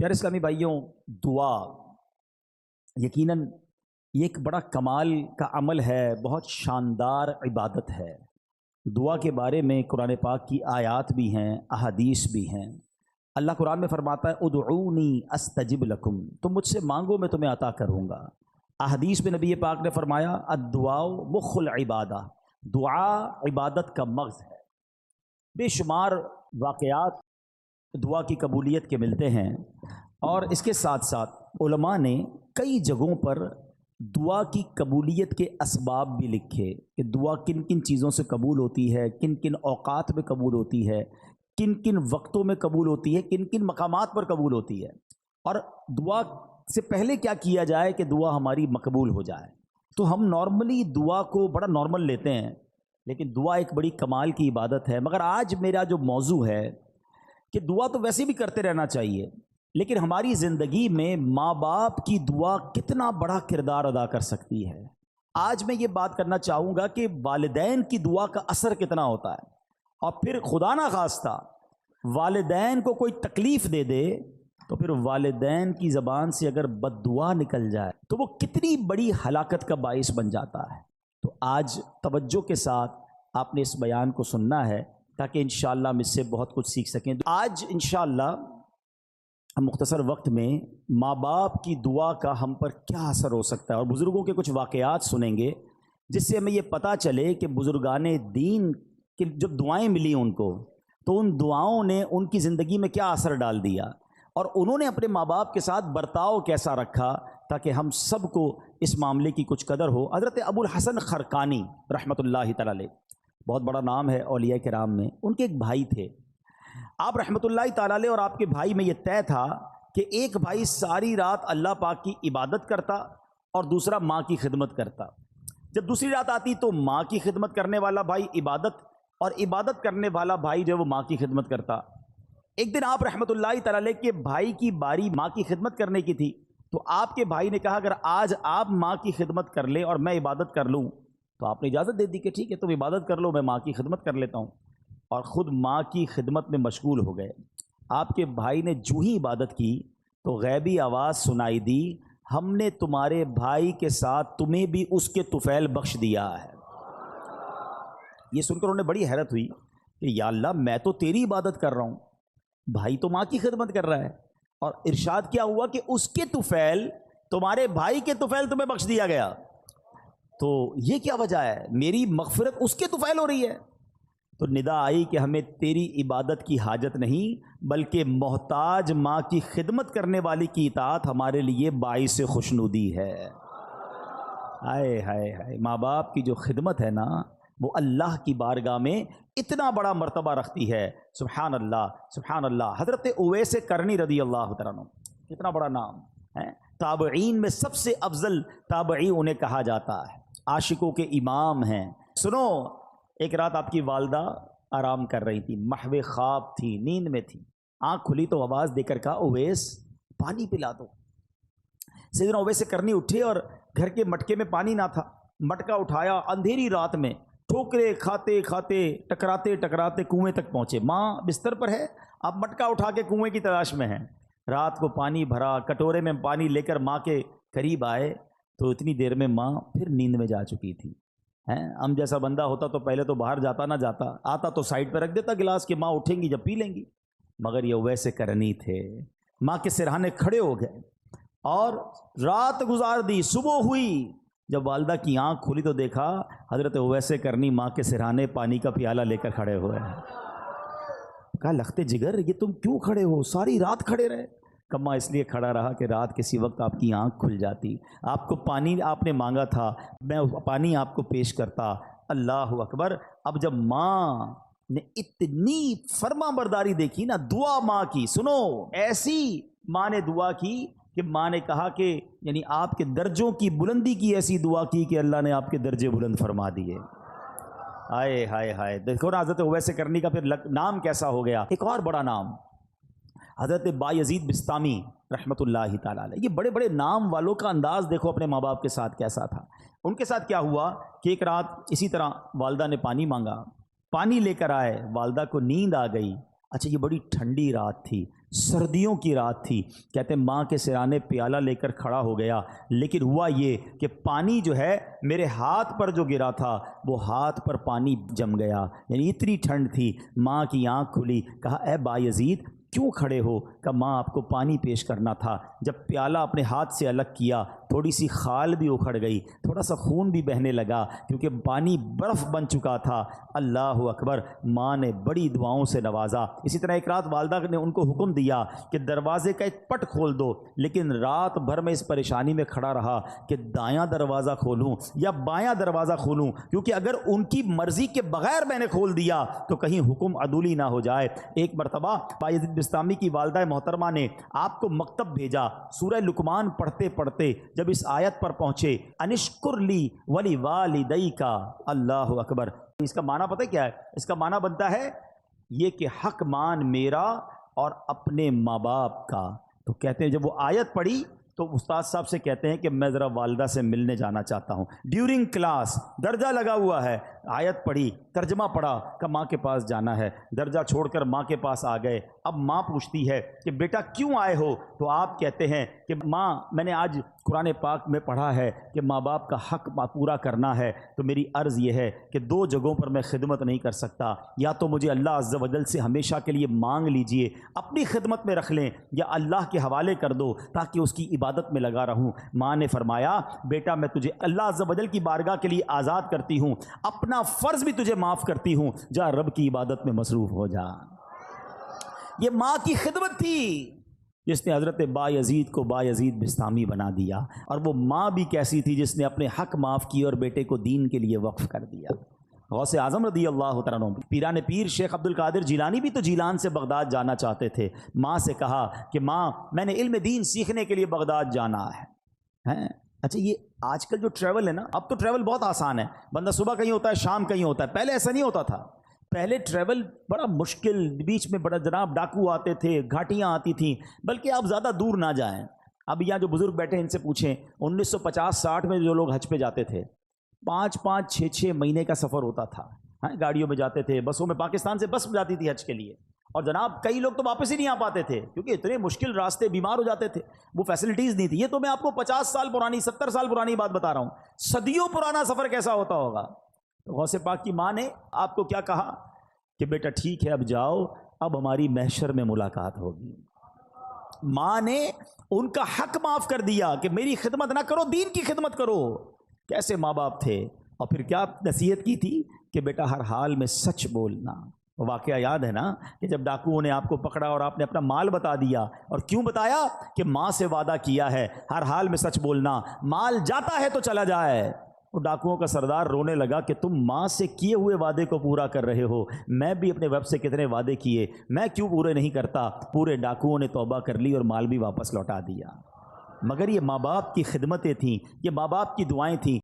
پیارے اسلامی بھائیوں، دعا یقیناً یہ ایک بڑا کمال کا عمل ہے، بہت شاندار عبادت ہے۔ دعا کے بارے میں قرآن پاک کی آیات بھی ہیں، احادیث بھی ہیں۔ اللہ قرآن میں فرماتا ہے ادعونی استجب لکم، تم مجھ سے مانگو میں تمہیں عطا کروں گا۔ احادیث میں نبی پاک نے فرمایا الدعاء مخ العبادہ، دعا عبادت کا مغز ہے۔ بے شمار واقعات دعا کی قبولیت کے ملتے ہیں، اور اس کے ساتھ ساتھ علماء نے کئی جگہوں پر دعا کی قبولیت کے اسباب بھی لکھے کہ دعا کن کن چیزوں سے قبول ہوتی ہے، کن کن اوقات میں قبول ہوتی ہے، کن کن وقتوں میں قبول ہوتی ہے، کن کن مقامات پر قبول ہوتی ہے، اور دعا سے پہلے کیا کیا جائے کہ دعا ہماری مقبول ہو جائے۔ تو ہم نارملی دعا کو بڑا نارمل لیتے ہیں، لیکن دعا ایک بڑی کمال کی عبادت ہے۔ مگر آج میرا جو موضوع ہے کہ دعا تو ویسے بھی کرتے رہنا چاہیے، لیکن ہماری زندگی میں ماں باپ کی دعا کتنا بڑا کردار ادا کر سکتی ہے۔ آج میں یہ بات کرنا چاہوں گا کہ والدین کی دعا کا اثر کتنا ہوتا ہے، اور پھر خدا نہ خواستہ والدین کو کوئی تکلیف دے دے تو پھر والدین کی زبان سے اگر بد دعا نکل جائے تو وہ کتنی بڑی ہلاکت کا باعث بن جاتا ہے۔ تو آج توجہ کے ساتھ آپ نے اس بیان کو سننا ہے تاکہ انشاءاللہ ہم اس سے بہت کچھ سیکھ سکیں۔ آج انشاءاللہ ہم مختصر وقت میں ماں باپ کی دعا کا ہم پر کیا اثر ہو سکتا ہے، اور بزرگوں کے کچھ واقعات سنیں گے جس سے ہمیں یہ پتہ چلے کہ بزرگان دین کی جب دعائیں ملی ان کو تو ان دعاؤں نے ان کی زندگی میں کیا اثر ڈال دیا، اور انہوں نے اپنے ماں باپ کے ساتھ برتاؤ کیسا رکھا تاکہ ہم سب کو اس معاملے کی کچھ قدر ہو۔ حضرت ابو الحسن خرقانی رحمۃ اللہ تعالی علیہ، بہت بڑا نام ہے اولیاء کرام میں، ان کے ایک بھائی تھے۔ آپ رحمۃ اللہ تعالی علیہ اور آپ کے بھائی میں یہ طے تھا کہ ایک بھائی ساری رات اللہ پاک کی عبادت کرتا اور دوسرا ماں کی خدمت کرتا۔ جب دوسری رات آتی تو ماں کی خدمت کرنے والا بھائی عبادت، اور عبادت کرنے والا بھائی جو وہ ماں کی خدمت کرتا۔ ایک دن آپ رحمۃ اللہ تعالی علیہ کے بھائی کی باری ماں کی خدمت کرنے کی تھی، تو آپ کے بھائی نے کہا اگر آج آپ ماں کی خدمت کر لیں اور میں عبادت کر لوں، تو آپ نے اجازت دے دی کہ ٹھیک ہے تم عبادت کر لو، میں ماں کی خدمت کر لیتا ہوں، اور خود ماں کی خدمت میں مشغول ہو گئے۔ آپ کے بھائی نے جو ہی عبادت کی تو غیبی آواز سنائی دی، ہم نے تمہارے بھائی کے ساتھ تمہیں بھی اس کے طفیل بخش دیا ہے۔ یہ سن کر انہوں نے بڑی حیرت ہوئی کہ یا اللہ، میں تو تیری عبادت کر رہا ہوں، بھائی تو ماں کی خدمت کر رہا ہے، اور ارشاد کیا ہوا کہ اس کے طفیل، تمہارے بھائی کے طفیل تمہیں بخش دیا گیا، تو یہ کیا وجہ ہے؟ میری مغفرت اس کے طفیل ہو رہی ہے۔ تو ندا آئی کہ ہمیں تیری عبادت کی حاجت نہیں، بلکہ محتاج ماں کی خدمت کرنے والی کی اطاعت ہمارے لیے باعث خوشنودی ہے۔ ہائے ہائے ہائے، ماں باپ کی جو خدمت ہے نا، وہ اللہ کی بارگاہ میں اتنا بڑا مرتبہ رکھتی ہے۔ سبحان اللہ سبحان اللہ۔ حضرت اویس کرنی رضی اللہ تعالیٰ عنہ، کتنا بڑا نام ہے، تابعین میں سب سے افضل تابعی انہیں کہا جاتا ہے، عاشقوں کے امام ہیں۔ سنو، ایک رات آپ کی والدہ آرام کر رہی تھی، محو خواب تھی، نیند میں تھی، آنکھ کھلی تو آواز دے کر کہا اویس پانی پلا دو۔ سیدنا اویس کرنی اٹھے اور گھر کے مٹکے میں پانی نہ تھا، مٹکا اٹھایا، اندھیری رات میں ٹھوکرے کھاتے کھاتے ٹکراتے ٹکراتے کنویں تک پہنچے۔ ماں بستر پر ہے، آپ مٹکا اٹھا کے کنویں کی تلاش میں ہیں۔ رات کو پانی بھرا، کٹورے میں پانی لے کر ماں کے قریب آئے تو اتنی دیر میں ماں پھر نیند میں جا چکی تھی۔ ہم جیسا بندہ ہوتا تو پہلے تو باہر جاتا نہ جاتا، آتا تو سائڈ پہ رکھ دیتا گلاس کہ ماں اٹھیں گی جب پی لیں گی، مگر یہ ویسے کرنی تھے، ماں کے سرہانے کھڑے ہو گئے اور رات گزار دی۔ صبح ہوئی، جب والدہ کی آنکھ کھلی تو دیکھا حضرت اویس کرنی ماں کے سرہانے پانی کا پیالہ لے کر کھڑے ہوئے ہیں۔ کہا لخت جگر، یہ تم کیوں کھڑے ہو؟ ساری رات کھڑے رہے؟ کما اس لیے کھڑا رہا کہ رات کسی وقت آپ کی آنکھ کھل جاتی، آپ کو پانی آپ نے مانگا تھا، میں پانی آپ کو پیش کرتا۔ اللہ اکبر۔ اب جب ماں نے اتنی فرما برداری دیکھی نا، دعا ماں کی، سنو، ایسی ماں نے دعا کی کہ ماں نے کہا کہ یعنی آپ کے درجوں کی بلندی کی ایسی دعا کی کہ اللہ نے آپ کے درجے بلند فرما دیے۔ ہائے ہائے ہائے، دیکھو نا حضرت اویس کرنی کا پھر نام کیسا ہو گیا۔ ایک اور بڑا نام حضرت بایزید بسطامی رحمۃ اللہ تعالی علیہ۔ یہ بڑے بڑے نام والوں کا انداز دیکھو اپنے ماں باپ کے ساتھ کیسا تھا۔ ان کے ساتھ کیا ہوا کہ ایک رات اسی طرح والدہ نے پانی مانگا، پانی لے کر آئے، والدہ کو نیند آ گئی۔ اچھا، یہ بڑی ٹھنڈی رات تھی، سردیوں کی رات تھی. کہتے ہیں ماں کے سرانے پیالہ لے کر کھڑا ہو گیا، لیکن ہوا یہ کہ پانی جو ہے میرے ہاتھ پر جو گرا تھا وہ ہاتھ پر پانی جم گیا، یعنی اتنی ٹھنڈ تھی. ماں کی آنکھ کھلی، کہا اے بایزید کیوں کھڑے ہو؟ کہ ماں آپ کو پانی پیش کرنا تھا. جب پیالہ اپنے ہاتھ سے الگ کیا تھوڑی سی خال بھی اکھڑ گئی، تھوڑا سا خون بھی بہنے لگا کیونکہ پانی برف بن چکا تھا. اللہ اکبر. ماں نے بڑی دعاؤں سے نوازا. اسی طرح ایک رات والدہ نے ان کو حکم دیا کہ دروازے کا ایک پٹ کھول دو، لیکن رات بھر میں اس پریشانی میں کھڑا رہا کہ دایاں دروازہ کھولوں یا بایاں دروازہ کھولوں، کیونکہ اگر ان کی مرضی کے بغیر میں نے کھول دیا تو کہیں حکم عدولی نہ ہو جائے. ایک مرتبہ بایزید بستامی کی والدہ محترمہ نے آپ کو مکتب بھیجا. سورہ لقمان پڑھتے پڑھتے جب اس آیت پر پہنچے انشکر لی ولی والدیک، اللہ اکبر. اس کا معنی پتہ کیا ہے؟ اس کا معنی بنتا ہے یہ کہ حق مان میرا اور اپنے ماں باپ کا. تو کہتے ہیں جب وہ آیت پڑھی تو استاد صاحب سے کہتے ہیں کہ میں ذرا والدہ سے ملنے جانا چاہتا ہوں. ڈیورنگ کلاس درجہ لگا ہوا ہے، آیت پڑھی، ترجمہ پڑھا کہ ماں کے پاس جانا ہے. درجہ چھوڑ کر ماں کے پاس آ گئے. اب ماں پوچھتی ہے کہ بیٹا کیوں آئے ہو؟ تو آپ کہتے ہیں کہ ماں میں نے آج قرآن پاک میں پڑھا ہے کہ ماں باپ کا حق پورا کرنا ہے، تو میری عرض یہ ہے کہ دو جگہوں پر میں خدمت نہیں کر سکتا. یا تو مجھے اللہ عز و جل سے ہمیشہ کے لیے مانگ لیجئے، اپنی خدمت میں رکھ لیں، یا اللہ کے حوالے کر دو تاکہ اس کی عبادت میں لگا رہوں. ماں نے فرمایا بیٹا میں تجھے اللہ عز و جل کی بارگاہ کے لیے آزاد کرتی ہوں، اپنا فرض بھی تجھے معاف کرتی ہوں، جا رب کی عبادت میں مصروف ہو جا. یہ ماں کی خدمت تھی جس نے حضرت بایزید کو بایزید بستامی بنا دیا. اور وہ ماں بھی کیسی تھی جس نے اپنے حق معاف کیے اور بیٹے کو دین کے لیے وقف کر دیا. غوث اعظم رضی اللہ تعالیٰ عنہ، پیران پیر شیخ عبد القادر جیلانی بھی تو جیلان سے بغداد جانا چاہتے تھے. ماں سے کہا کہ ماں میں نے علم دین سیکھنے کے لیے بغداد جانا ہے. اچھا یہ آج کل جو ٹریول ہے نا، اب تو ٹریول بہت آسان ہے، بندہ صبح کہیں ہوتا ہے شام کہیں ہوتا ہے. پہلے ایسا نہیں ہوتا تھا. پہلے ٹریول بڑا مشکل، بیچ میں بڑا جناب ڈاکو آتے تھے، گھاٹیاں آتی تھیں. بلکہ آپ زیادہ دور نہ جائیں. اب یہاں جو بزرگ بیٹھے ان سے پوچھیں 1950-60 میں جو لوگ حج پہ جاتے تھے 5-5 6-6 مہینے کا سفر ہوتا تھا. گاڑیوں میں جاتے تھے، بسوں میں، پاکستان سے بس جاتی تھی حج کے لیے. اور جناب کئی لوگ تو واپس ہی نہیں آ پاتے تھے کیونکہ اتنے مشکل راستے، بیمار ہو جاتے تھے، وہ فیسلٹیز نہیں تھی. یہ تو میں آپ کو 50 سال پرانی 70 سال پرانی بات بتا رہا ہوں. صدیوں پرانا سفر کیسا ہوتا ہوگا. غوث پاک کی ماں نے آپ کو کیا کہا کہ بیٹا ٹھیک ہے اب جاؤ، اب ہماری محشر میں ملاقات ہوگی. ماں نے ان کا حق معاف کر دیا کہ میری خدمت نہ کرو، دین کی خدمت کرو. کیسے ماں باپ تھے. اور پھر کیا نصیحت کی تھی کہ بیٹا ہر حال میں سچ بولنا. واقعہ یاد ہے نا کہ جب ڈاکوؤں نے آپ کو پکڑا اور آپ نے اپنا مال بتا دیا، اور کیوں بتایا کہ ماں سے وعدہ کیا ہے ہر حال میں سچ بولنا، مال جاتا ہے تو چلا جائے. وہ ڈاکوؤں کا سردار رونے لگا کہ تم ماں سے کیے ہوئے وعدے کو پورا کر رہے ہو، میں بھی اپنے ویب سے کتنے وعدے کیے، میں کیوں پورے نہیں کرتا. پورے ڈاکوؤں نے توبہ کر لی اور مال بھی واپس لوٹا دیا. مگر یہ ماں باپ کی خدمتیں تھیں، یہ ماں باپ کی دعائیں تھیں.